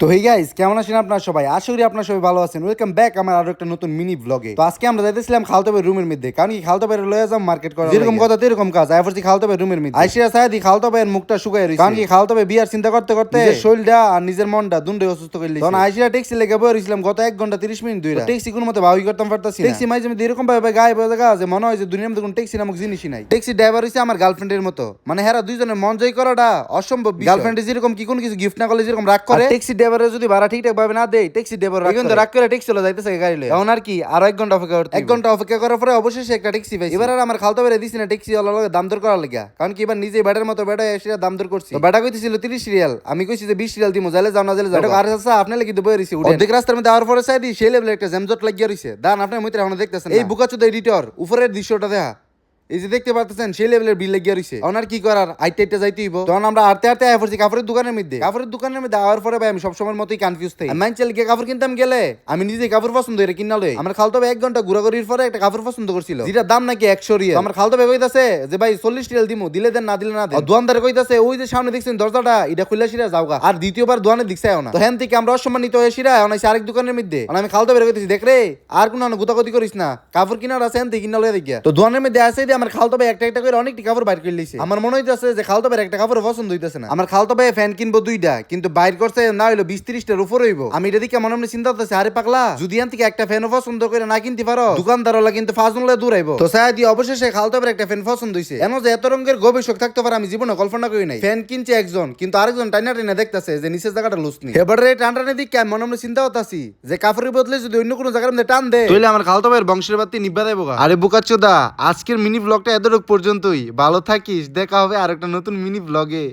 তো hey guys, কেমন আছেন আপনারা সবাই? আশা করি আপনারা সবাই ভালো আছেন। ওয়েলকাম ব্যাক আমার আরো একটা নতুন মিনি ব্লগে। তো আজকে আমরা যাইতেছিলাম খালতো ভাই রুমের মধ্যে, কারণ কি খালতো ভাই লয়ে যাম মার্কেট করা, যেরকম কথা তেরকম কাজ। আইফরছি খালতো ভাই রুমের মধ্যে আইসিরা সায়াদি খালতো ভাইয়ের মুখটা শুকায় রইছে, কারণ কি খালতো ভাই বিয়ার চিন্তা করতে করতে নিজের শরীরটা আর নিজের মনটা দুটোই অসুস্থ করে লিছে। তখন আইসিরা ট্যাক্সি লেগে বই রইছিলাম গত 1 ঘন্টা 30 মিনিট ধরে। ট্যাক্সি কোনো মতে ভাবি করতাম পারতাছি না। ট্যাক্সি মাইজে মধ্যে এরকম ভাবে গায়ে বসে গা যে মনে হয় যে দুনিয়ার মধ্যে কোনো ট্যাক্সি নামক জিনিসই নাই। ট্যাক্সি ড্রাইভার হইছে আমার গার্লফ্রেন্ডের মতো, মানে হেরা দুইজনের মন জয় করাটা অসম্ভব। গার্লফ্রেন্ড যেরকম কি কোনো কিছু গিফট না করলে যেরকম রাগ করে, ট্যাক্সি ড্রাইভারের যদি ভাড়া ঠিকঠাক ভাবে না দেয়, ট্যাক্সি ড্রাইভার রাগ করে ট্যাক্সি চলে যাইতেছে গাড়ি লয়ে। এখন আর কি আরো 1 ঘন্টা অপেক্ষা করতে, 1 ঘন্টা অপেক্ষা করার পরে অবশেষে একটা ট্যাক্সি পাইছি। এবার আর আমার খালতো বেড়ে দিছি না ট্যাক্সি ওয়ালা দাম দর করার লাগা, কারণ কি এবার নিজে ব্যাটার মতো ব্যাটা এসে দাম দর করছি। তো ব্যাটা কইতেছিল 30 রিয়াল, আমি কইছি যে 20 রিয়াল দিমু, যাইলে যাও না যাইলে যাও। আর আচ্ছা আপনি লাগি দুবই রইছি অর্ধেক রাস্তার মধ্যে আওয়ার পরে চাই দি সেই লেভেলে একটা জ্যামজট লাগিয়া রইছে। দান আপনার মইতে এখন দেখতেছেন এই বুকাচুদা এডিটর উপরের দৃশ্যটা দেখা, এই যে দেখতে পাচ্ছেন সেই লেভেলের বিল লাগিয়া রইছে। ওনার কি করার, আইতে যাইতে হইব। তখন আমরা আরতে আয়া পড়ছি কাপড়ের দোকানের মধ্যে। কাপড়ের দোকানের মধ্যে আওয়ার পরে ভাই আমি সবসময়ের মতোই কনফিউজ থাকি। আমি মাইন গিয়ে কাপড় কিনতাম গেলে আমি নিজে কাপড় পছন্দ করে কিনা লই। আমার খালতো ভাই 1 ঘন্টা ঘোরাঘুরির পরে একটা কাপড় পছন্দ করছিল, যেটা দাম নাকি 100 রিয়াল। আমার খালতো ভাই কইতাছে যে ভাই 40 রিয়াল দিমু, দিলে দেন না দিলে না দেন। দোকানদার কইতাছে ওই যে সামনে দেখছেন দরজাটা, এটা খুলে সিরা যাওগা, আর দ্বিতীয়বার দোকানে দিকছাও না। তো হেন থেকে আমরা অসম্মানিত হয়ে সিরা অনাইছে আরেক দোকানের মধ্যে। আমি খালতো ভাই কইতেছি দেখ রে আর কোনো গুতাগুতি করিস না, কাপড় কিনার আছে হেন থেকে কিনা লইয়া দেখিয়া। তো দোকানের মধ্যে আসে দিয়ে আমার খালতো ভাই একটা করে অনেকটি কাপড় বাইর করে লইছে। আমার মনে হইতাছে যে খালতো ভাই একটা কাপড় পছন্দ হইতাছে না। আমার খালতো ভাই ফ্যান কিনবো 2টা, কিন্তু বাইর করছে না হইলো 20-30টার উপর হইব। আমি এটা দেখে মনে মনে চিন্তা করতেছি আরে পাগলা, যদি এন থেকে একটা ফ্যানও পছন্দ করে না কিনতে পারো, দোকানদারওয়ালা কিন্তু ফাজনুল্লাহ দূরাইব। তো সায়াদি অবশেষে খালতো ভাই একটা ফ্যান পছন্দ হইছে। এমন যে এত রঙের গবেষক থাকতে পারে আমি জীবনে কল্পনা করি নাই। ফ্যান কিনছে একজন, কিন্তু আরেকজন টাইনা টাইনা দেখতেছে যে নিচের জায়গাটা লুজ নেই। এবারে টানটানে দিকে আমি মনে মনে চিন্তা করতেছি যে কাপড়ের বদলে যদি অন্য কোনো জায়গার মধ্যে টান দেয় তাহলে আমার খালতো ভাইয়ের বংশের বাতি নিব্বা দেবো। আরে বুকাচ্চোদা, আজকের মিনি ব্লগটা এতটুকু পর্যন্তই। ভালো থাকিস, দেখা হবে আর একটা নতুন মিনি ব্লগে।